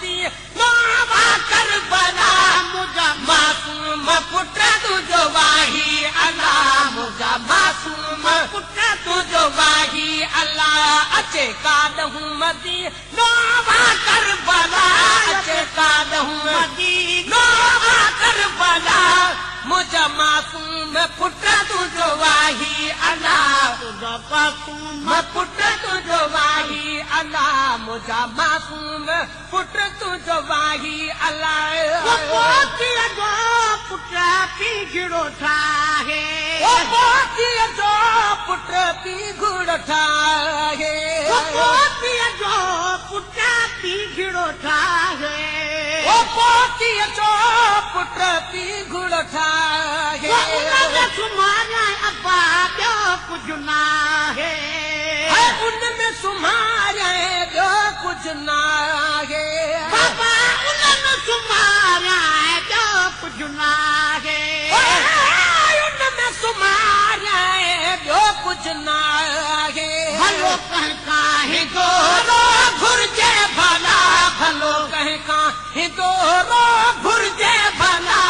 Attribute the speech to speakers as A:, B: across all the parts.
A: मदी नवा करबला मुझा मासूम पुट तुझो वाही अल्लाह मुझा मासूम पुट तुझो वाही अल्लाह अचे कादहूं मदी नवा करबला अचे कादहूं मदी नवा करबला मुझा मासूम पुट तुझो वाही अल्लाह तुझो मासूम पुट तुझो वाही अल्लाह मुझा मासूम पुट तुझो वाही अल्लाह पुट पी घिड़ो ठाहे जो पुट पी घुड़ो ठाहे जो पुट पी घिड़ो ठाहे जो पुट पी घुड़ो ठाहे सुमारा अब्बा ॿियो कुझु न आहे उनमें सुमारा ॿियो कुझु न आहे बाबा उनमें सुमारा ॿियो कुझु न आहे उनमें सुमारा ॿियो कुझु न आहे भलो कंहिं काहे दोरो घुर्जे भला भलो कंहिं काहे दोरो घुर्जे भला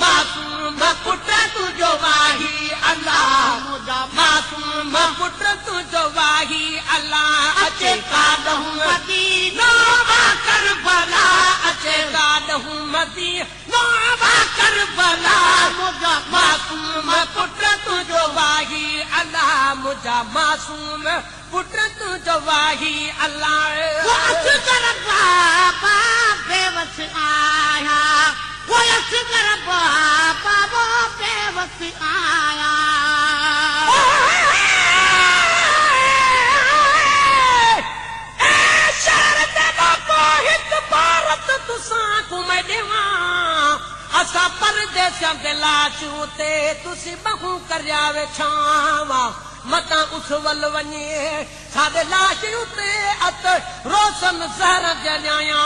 A: मासूम पुट तुझो वाही अल्लाह मुझा मासूम पुट तुझो वाही अल्लाह अचे कादहूं मदी नवा करबला अचे कादहूं मदी नवा करबला मुझा मासूम पुट तुझो वाही अल्लाह मुझा मासूम पुट तुझो वाही अल्लाह असगर बाबा बेवस आया वो असगर बाबा वो बेवस आया असा परदेसियां दे लाशू ते तुसी बहु करयावे छावा मता उस वल वञे साडे लाश उते अत रोशन ज़हर जलिया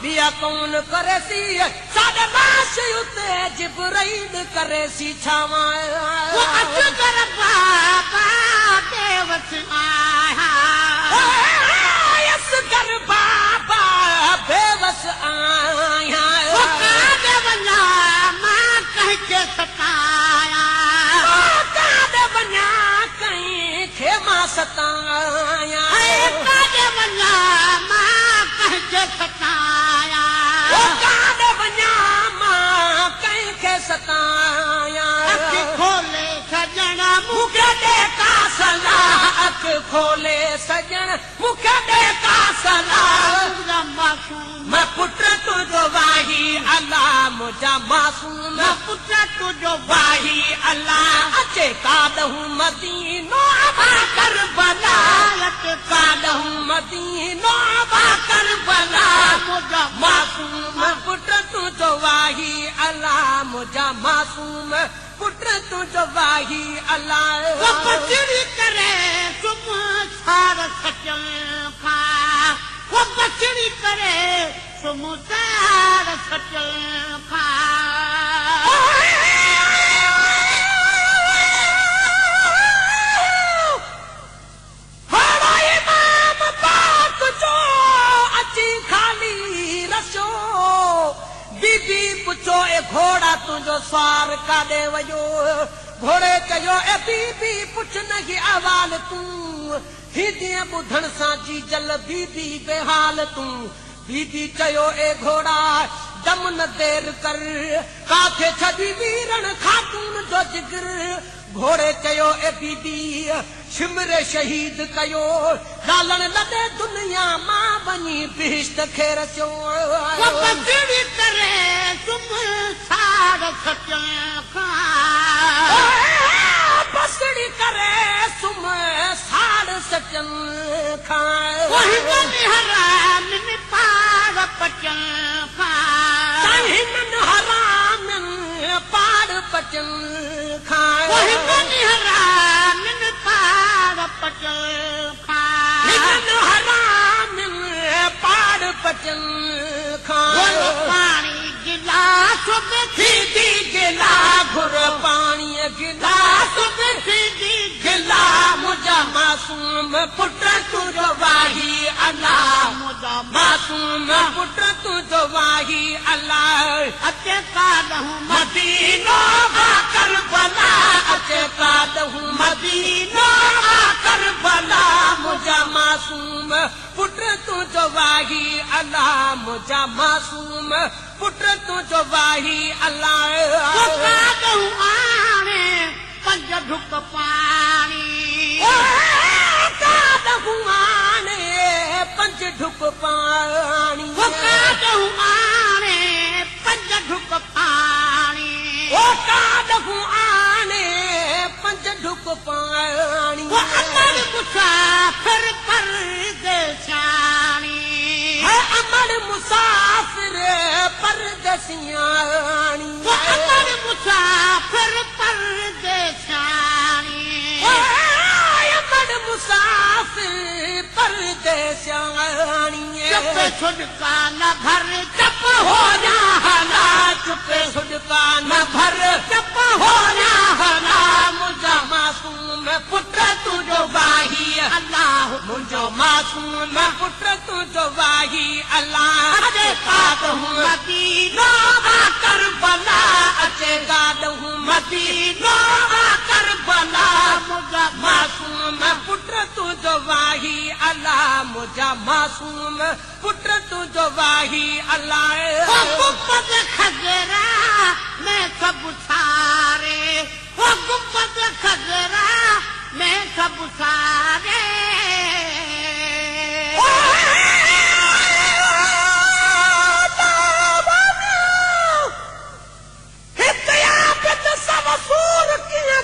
A: बिया कौन करे सी साडे लाश उते जिब्राइल करे सी छावा वो असगर बाबा बेवस आया असगर बाबा बेवस आया के सताया कादे बना कहीं खेमा सताया कादे बना माँ कह के सताया कादे बना माँ कहीं के सताया अख खोले सजना मुखे देखा सला अख खोले सजन मुखे देखा सला मासूम पुट तुझो वाही अल्लाह मुझा मासूम पुट तुझो वाही अल्लाह अचे कादहूं मदीनो आबा करबला अचे कादहूं मदीनो आबा करबला मुझा मासूम पुट तुझो वाही अल्लाह मुझा मासूम पुट तुझो वाही अल्लाह वो बचड़ी करे तुम सार सचल खा वो बचड़ी करे तुम सार सचल खा पुछो ए घोड़ा तुझो सार काॾे वयो घोड़े चयो ए बीबी पुछ नही अहवाल तूं हिदीअ ॿुधण सां जी जल बीबी बेहाल तूं बीबी चयो ए घोड़ा दम न देर कर काथे छॾी वीरण खातून जो जिगर घोड़े चयो ए बीबी शिमरे शहीद कयो लालण लॾे दुनिया मां वञी बिहिश्त खे रसियो बचड़ी करे तुम सार सचल बसड़ी करे तुम सार सचल हराम पार पचल हराम पार पचल हराम पार पचल हराम पार पचल पानी गिलास में थी गिला घुर पानी गिलास में थी गिला मुझा मासूम पुट तुझो वाही अल्लाह मुझा मासूम मासूम पुट तुझो वाही अल्लाह अचे कादहूं मदीनो करबला अचे कादहूं मदीनो करबला मुझा मासूम पुट तुझो वाही अल्लाह मुझा मासूम पुट तुझो वाही अल्लाह कादहूं आणे पंज ढुक पाणी कादहूं आणे पंज ढुक पाणी कादहूं आणे पंज ढुक पाणी कादहूं आणे पंज ढुक पाणी अमर मुसाफिर परदेसियाणी अमर मुसाफिर परदेसियाणी अमर मुसाफिर परदेसियाणी अमर मुसाफिर परदेसियाणी चुप छुड़का न भर चुप हो जा हला चुप छुड़का न भर चुप हो जा हला मुझा मासूम पुट तुझो वाही अल्लाह मुझो मासूम पुट तुझो वाही अल्लाह अचे कादहूं मदीनो करबला अचे कादहूं मदीनो करबला मुझा मासूम पुट तुझो वाही अल्लाह मुझा मासूम पुट तुझो वाही अल्लाह गुंबद खजरा मैं सब सारे वो गुंबद खजरा मैं सब सारे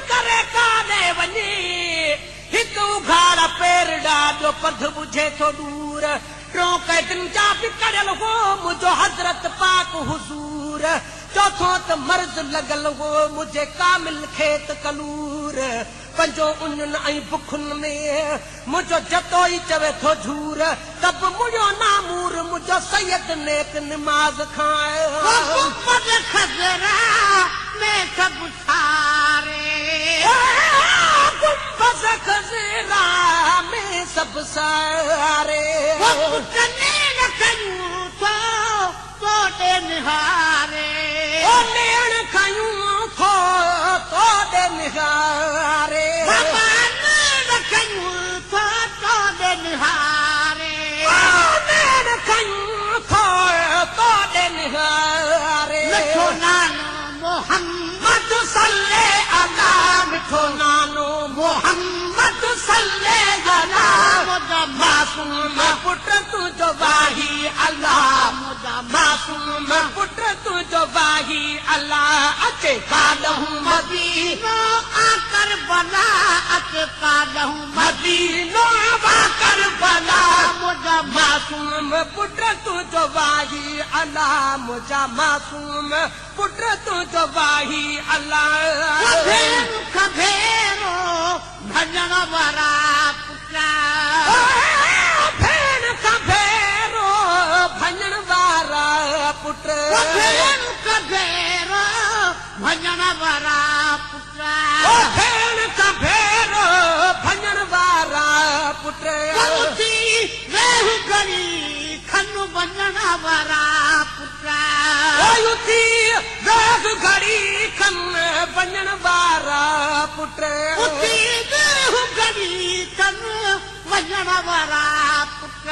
A: करे काने वञी हिकु उघाड़ पेर ॾाढो पध बुझे थो दूर टियों कैदिन जा बिकड़ियल हो मुंहिंजो हज़रत पाक हुज़ूर चौथों त मर्ज़ लॻल हो मुंहिंजे कामिल खेत कलूर पंजो उञुनि ऐं बुखुनि में मुंहिंजो जतो ई चवे थो झूर तब मुंहिंजो नामूर मुंहिंजो सैयद नेक निमाज़ खाए खज़रा में सब सारे गुंबद खज़रा में सब सारे नेण कयूं थो तोड़े निहारे नेण कयूं थो तोड़े निहारे नेण कयूं थो तोड़े निहारे नेण कयूं थो तोड़े निहारे मिठो नानो मोहम्मद सल्ले अला मिठो नानो मोहम्मद सल्ले अला मुझा मासूम पुट तुझो वाही अल्लाह मुझा मासूम पुट तुझो वाही अल्लाह अचे कादहूं मदीनो करबला अचे कादहूं मदीनो करबला मुझा मासूम पुट तुझो वाही अल्लाह मुझा मासूम पुट तुझो वाही अल्लाह खभेरो भजन वारा पुटा भेण खभेरो भजन वारा पुट खभेरो भजन वारा पुटा भेण खभेरो भजन वारा पुट गरी खनु भजन वारा पुटा घड़ी खन वञण वारा पुट घड़ी खन वञण वारा पुट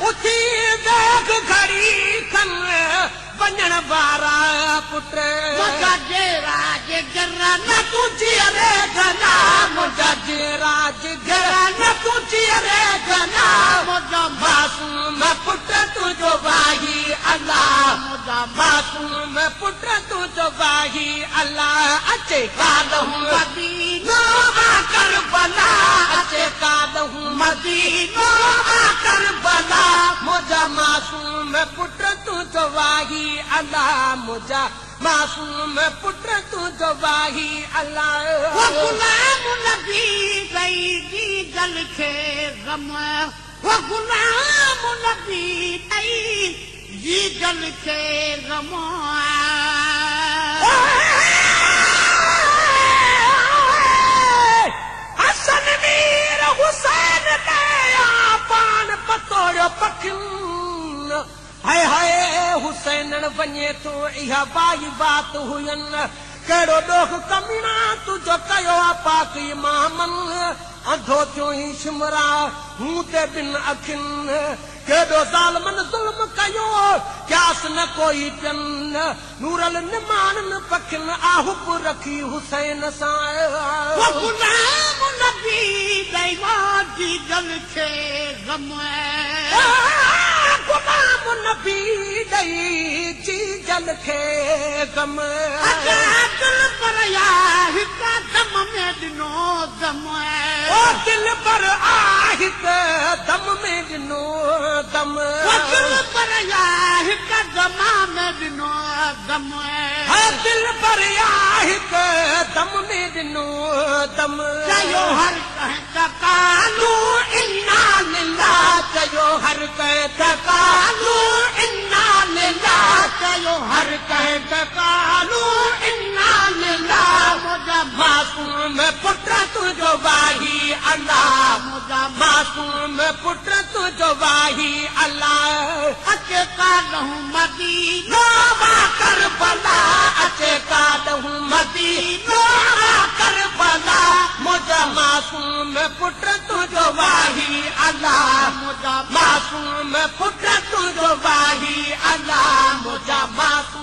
A: उथी देख घड़ी खन वञण वारा पुट मुंहिंजा राज गिरा न तुंहिंजी रे घना मुंहिंजा राज गिरा न तुंहिंजी रे घना मुंहिंजो मासूम पुट तुंहिंजो वाही अल्लाह मुंहिंजा मासूम पुट तुंहिंजो वाही अल्लाह अचे कादहूं मदीनो करबला अचे कादहूं मदीनो करबला मुंहिंजा मासूम पुट तुंहिंजो वाही अल्लाह मुंहिंजा मासूम पुट तुंहिंजो वाही अल्लाह गुलाम नबी गई जी जल खे गम गुलाम नबी गई जी जल खे गम हसन मीर हुसैन पान पतोड़ियो पखियूं ॾिनण वञे थो इहा बाई बात हुयनि कहिड़ो ॾोख कमीना तुंहिंजो कयो आहे पाक इमामन अंधो थियो ई शिमरा हूं ते ॿिन अखियुनि केॾो ज़ालमन ज़ुल्म कयो क्यास न कोई पियनि नूरल निमाणनि पखियुनि आहुब रखी हुसैन सां
B: गुलाम नबी दैवा जी जल खे गम
A: गुलाम नबी ॾई जी जल खे गम
B: दिल पर या हिक दम में ॾिनो दम
A: ओ दिल पर आहित दम में ॾिनो दम
B: दिल पर या हिक दमा में ॾिनो दम
A: दिल पर आहित दम में ॾिनो दम
B: चयो हर कंहिं तकालू इन्ना लिल्लाह
A: चयो हर कंहिं तकालू
B: इन्ना लिल्लाह चयो हर कंहिं तकालू इन्ना लिल्लाह मुझा
A: मासूम पुट तुंहिंजो वाही अल्लाह
B: मुझा
A: मासूम पुट तुंहिंजो वाही अल्लाह
B: अचे काॾहूं मदीनो
A: करबला अचे काॾहूं मदीनो करबला मुंहिंजा मासूम पुट तुंहिंजो वाही अल्लाह
B: मुझा
A: मासूम पुट तुंहिंजो वाही अल्लाह मुंहिंजा मासूम